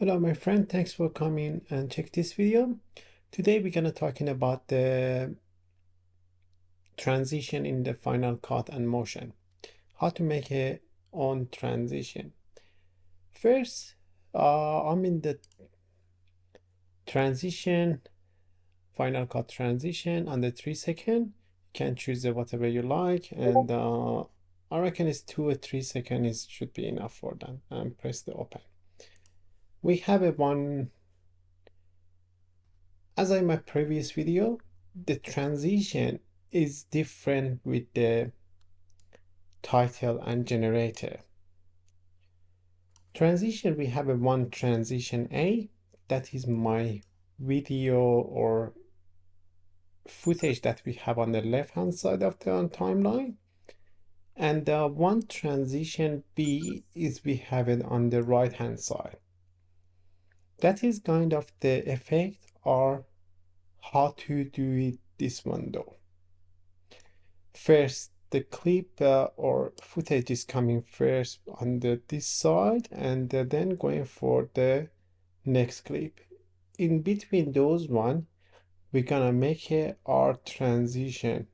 Hello, my friend. Thanks for coming and check this video. Today we're gonna talking about the transition in the Final Cut and Motion. How to make a on transition. First, I'm in the transition, Final Cut transition on the 3 second. You can choose whatever you like, and I reckon it's 2 or 3 seconds is should be enough for that. And press the open. We have a one. As in my previous video, the transition is different with the title and generator. Transition, we have a one transition A, that is my video or footage that we have on the left hand side of the timeline. And one transition B is we have it on the right hand side. That is kind of the effect or how to do it this one though. First, the clip or footage is coming first on this side, and then going for the next clip. In between those one, we're gonna make our transition.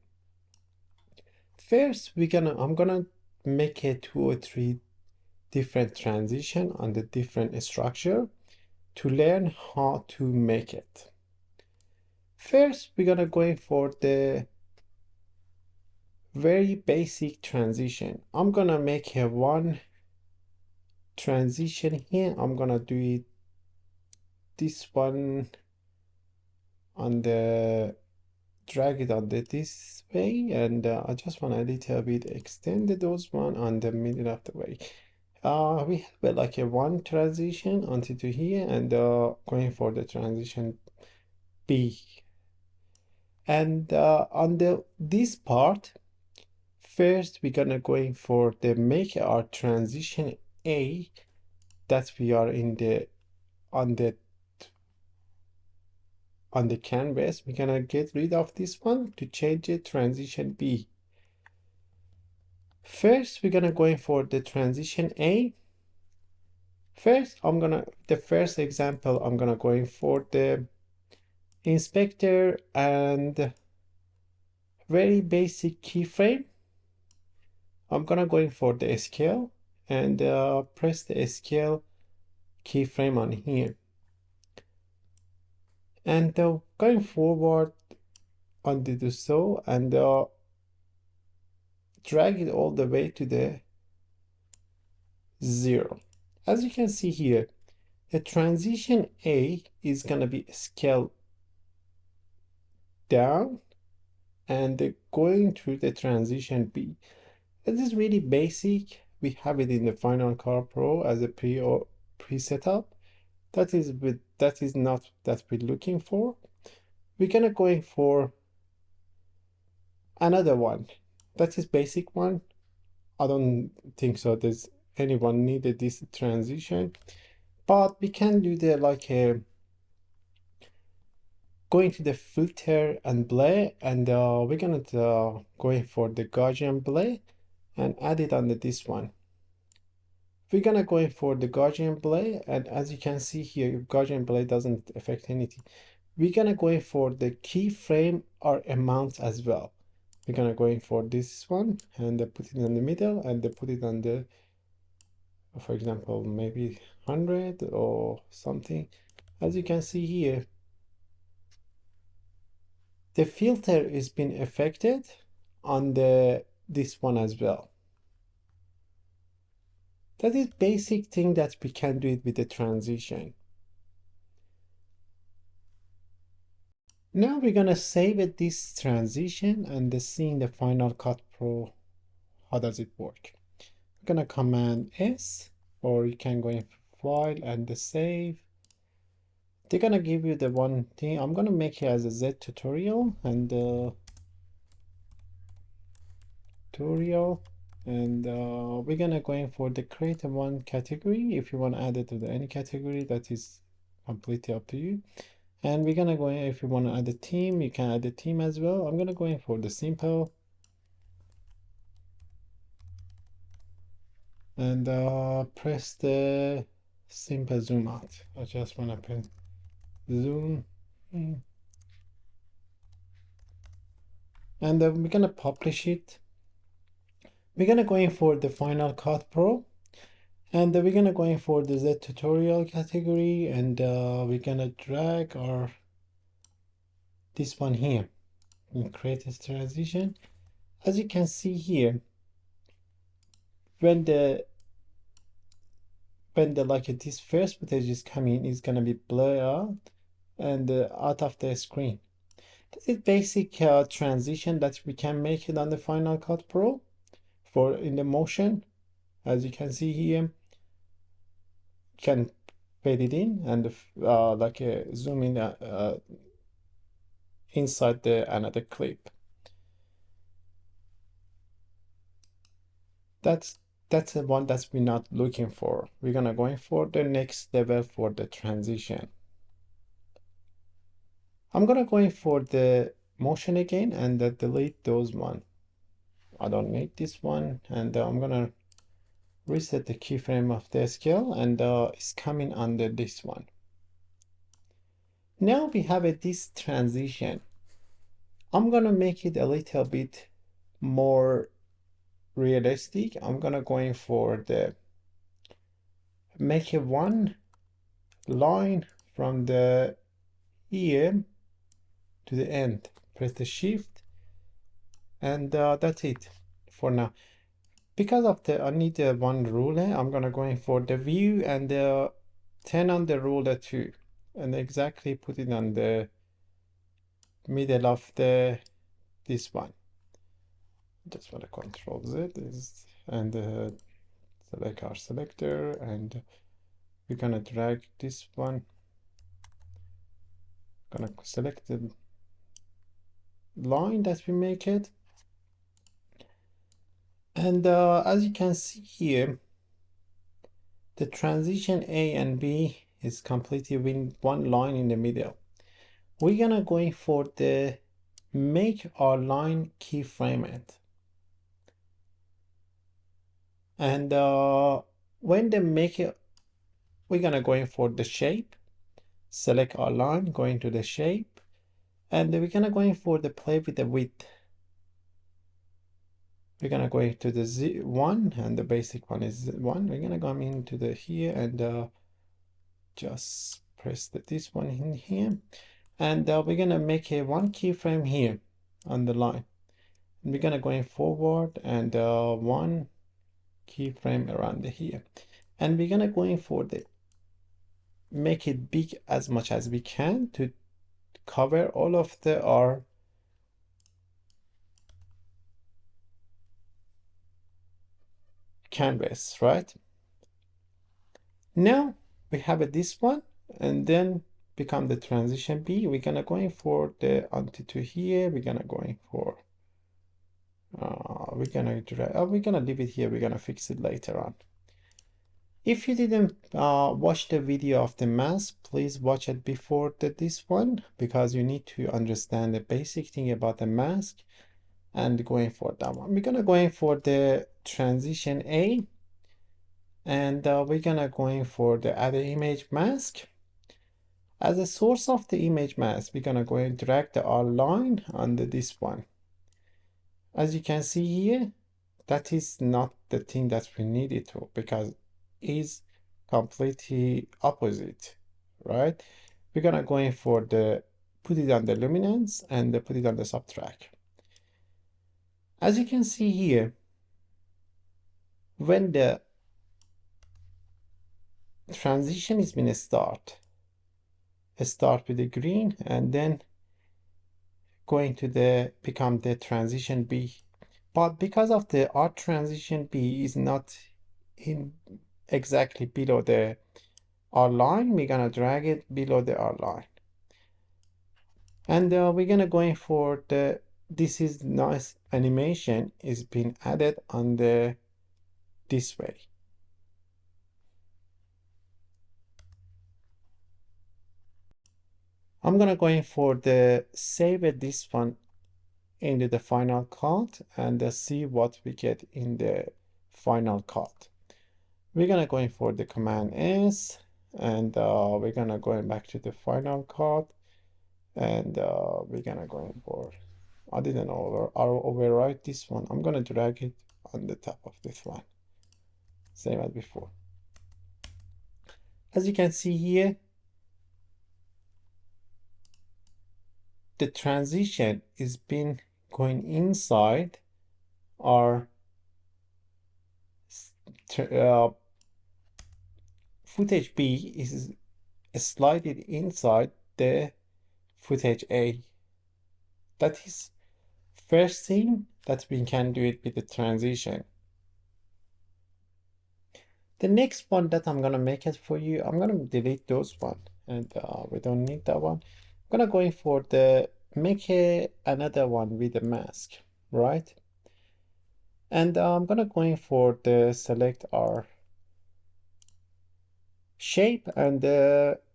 First, I'm gonna make 2 or 3 different transition on the different structure to learn how to make it. First, we're gonna go for the very basic transition. I'm gonna make a one transition here. I'm gonna do it this one on the drag it on this way, and I just want a little bit extend those one on the middle of the way. We have like a one transition until to here, and going for the transition B. And on this part, first we're gonna going for the make our transition A, that we are in the on the canvas. We're gonna get rid of this one to change it transition B. First, we're gonna going for the transition A. First, the first example, I'm gonna going for the inspector and very basic keyframe. I'm gonna going for the scale and press the scale keyframe on here. And going forward on the so and drag it all the way to the 0. As you can see here, the transition A is going to be scaled down and going through the transition B. This is really basic. We have it in the Final Cut Pro as a pre-setup. That is not that we're looking for. We're gonna going for another one. That is basic one. I don't think so there's anyone needed this transition, but we can do the like a going to the filter and blur, and we're gonna going for the Gaussian blur and add it under this one. We're gonna going for the Gaussian blur, and as you can see here, Gaussian blur doesn't affect anything. We're gonna going for the keyframe or amount as well. We're gonna going for this one and put it in the middle and put it on the, for example, maybe 100 or something. As you can see here, the filter is being affected on this one as well. That is basic thing that we can do it with the transition. Now we're gonna save it this transition and see in the Final Cut Pro how does it work. We're gonna Command S, or you can go in File and the Save. They're gonna give you the one thing. I'm gonna make it as a Z tutorial and tutorial, and we're gonna going for the create one category. If you want to add it to any category, that is completely up to you. And we're gonna go in, if you want to add a theme, you can add a theme as well. I'm gonna go in for the simple and press the simple zoom out. I just want to put zoom in. And we're gonna publish it. We're gonna go in for the Final Cut Pro, and we're gonna go in for the Z tutorial category, and we're gonna drag our this one here and create a transition. As you can see here, when the like this first footage is coming, it's gonna be blurred out and out of the screen. This is basic transition that we can make it on the Final Cut Pro for in the motion. As you can see here, can fade it in and like zoom in inside the another clip. That's the one that we're not looking for. We're gonna going for the next level for the transition. I'm gonna go in for the motion again and delete those one. I don't need this one, and I'm gonna reset the keyframe of the scale, and it's coming under this one. Now we have this transition. I'm gonna make it a little bit more realistic. I'm gonna go in for the make a one line from the here to the end. Press the shift, and that's it for now. Because of the I need one ruler, I'm gonna go in for the view and turn on the ruler too, and exactly put it on the middle of the this one. Just want to control Z and select our selector, and we're gonna drag this one. Gonna select the line that we make it, and as you can see here, the transition A and B is completely with one line in the middle. We're gonna going for the make our line keyframe it, and when they make it, we're gonna going for the shape. Select our line, going to the shape, and we're gonna going for the play with the width. We're gonna go into the Z1, and the basic one is 1. We're gonna go into the here and just press this one in here, and we're gonna make a one keyframe here on the line. And we're gonna going forward and one keyframe around here, and we're gonna going for the make it big as much as we can to cover all of our canvas, right? Now we have this one, and then become the transition B. We're gonna going for the onto here. We're gonna going for we're gonna leave it here. We're gonna fix it later on. If you didn't watch the video of the mask, please watch it before this one, because you need to understand the basic thing about the mask and going for that one. We're gonna going for the transition A, and we're gonna going for the add image mask. As a source of the image mask, we're gonna go and drag our line under this one. As you can see here, that is not the thing that we needed to, because is completely opposite, right? We're gonna go in for the put it on the luminance and put it on the subtract. As you can see here, when the transition is been start with the green, and then going to the become the transition B. But because of the our transition B is not in exactly below the R line, we're gonna drag it below the R line, and we're gonna go in for the this is nice animation is being added on the this way. I'm gonna go in for the save this one into the Final Cut and see what we get in the Final Cut. we're gonna going for the Command S, and we're gonna going back to the Final Cut, and we're gonna going for, I didn't overwrite this one. I'm gonna drag it on the top of this one, same as before. As you can see here, the transition is been going inside our footage B is slided inside the footage A. That is first thing that we can do it with the transition. The next one that I'm gonna make it for you, I'm gonna delete those one, and we don't need that one. I'm gonna go in for the make another one with a mask, right? And I'm gonna go in for the select our shape and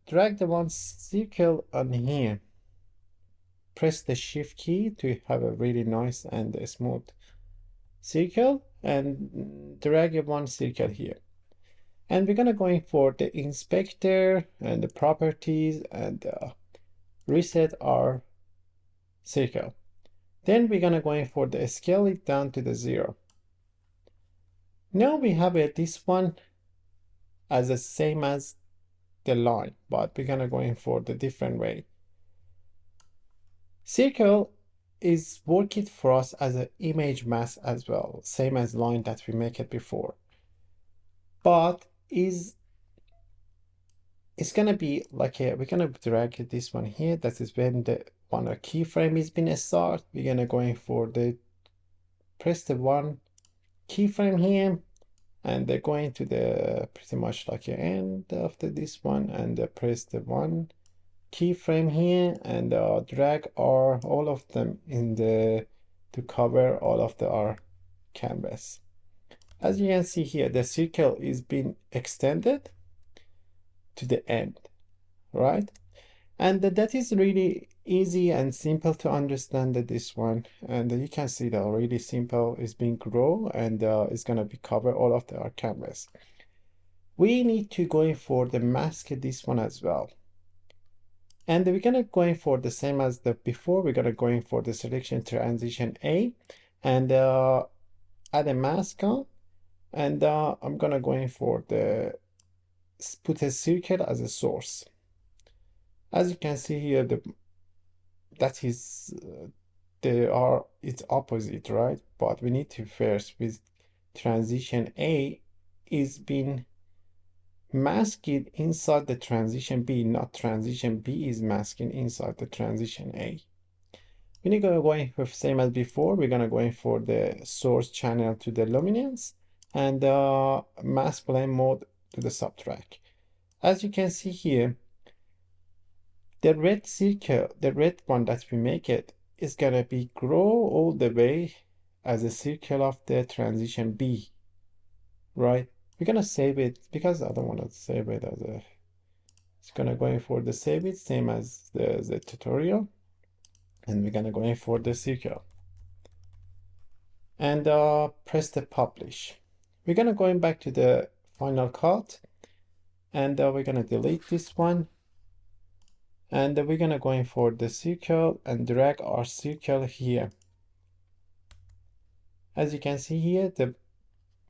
drag the one circle on here. Press the shift key to have a really nice and smooth circle, and drag one circle here. And we're gonna go in for the inspector and the properties and reset our circle. Then we're gonna go in for the scale it down to the 0. Now we have this one as the same as the line, but we're gonna go in for the different way. Circle is working for us as an image mask as well, same as line that we make it before, but it's gonna be like we're gonna drag this one here. That is when the one keyframe is been start. We're gonna go in for the press the one keyframe here, and they're going to the pretty much like the end after this one, and press the one keyframe here, and drag all of them in the to cover all of our canvas. As you can see here, the circle is being extended to the end, right? And that is really easy and simple to understand this one. And you can see that really simple is being grow, and it's gonna be cover all of our canvas. We need to go in for the mask this one as well. And we're gonna go in for the same as the before. We're gonna go in for the selection transition A, and add a mask on, and I'm gonna go in for the put a circle as a source. As you can see here, that is they are it's opposite, right? But we need to first with transition A is being masked inside the transition B, not transition B is masking inside the transition A. We're gonna go in with same as before. We're gonna go in for the source channel to the luminance, and mask blend mode to the subtract. As you can see here, the red circle, the red one that we make it, is gonna be grow all the way as a circle of the transition B, right? We're gonna save it because I don't want to save it as a, it's gonna go in for the save it, same as the tutorial, and we're gonna go in for the circle. And press the publish. We're gonna go in back to the Final Cut, and we're gonna delete this one. And we're gonna go in for the circle and drag our circle here. As you can see here, the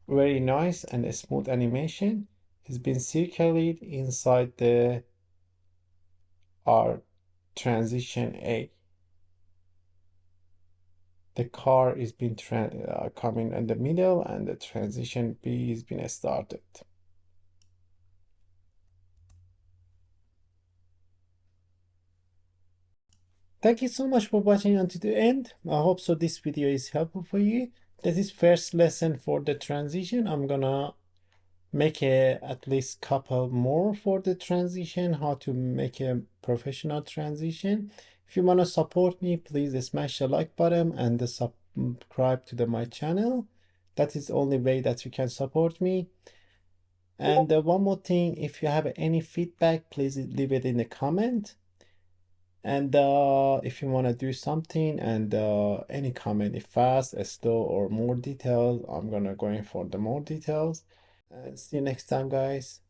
very nice and smooth animation has been circulated inside our transition A. The car is been coming in the middle, and the transition B is been started. Thank you so much for watching until the end. I hope so this video is helpful for you. This is first lesson for the transition. I'm gonna make at least couple more for the transition, how to make a professional transition. If you want to support me, please smash the like button and subscribe to my channel. That is the only way that you can support me. And one more thing, if you have any feedback, please leave it in the comment. And if you want to do something, and any comment, if fast, slow, or more details, I'm gonna go in for the more details. See you next time, guys.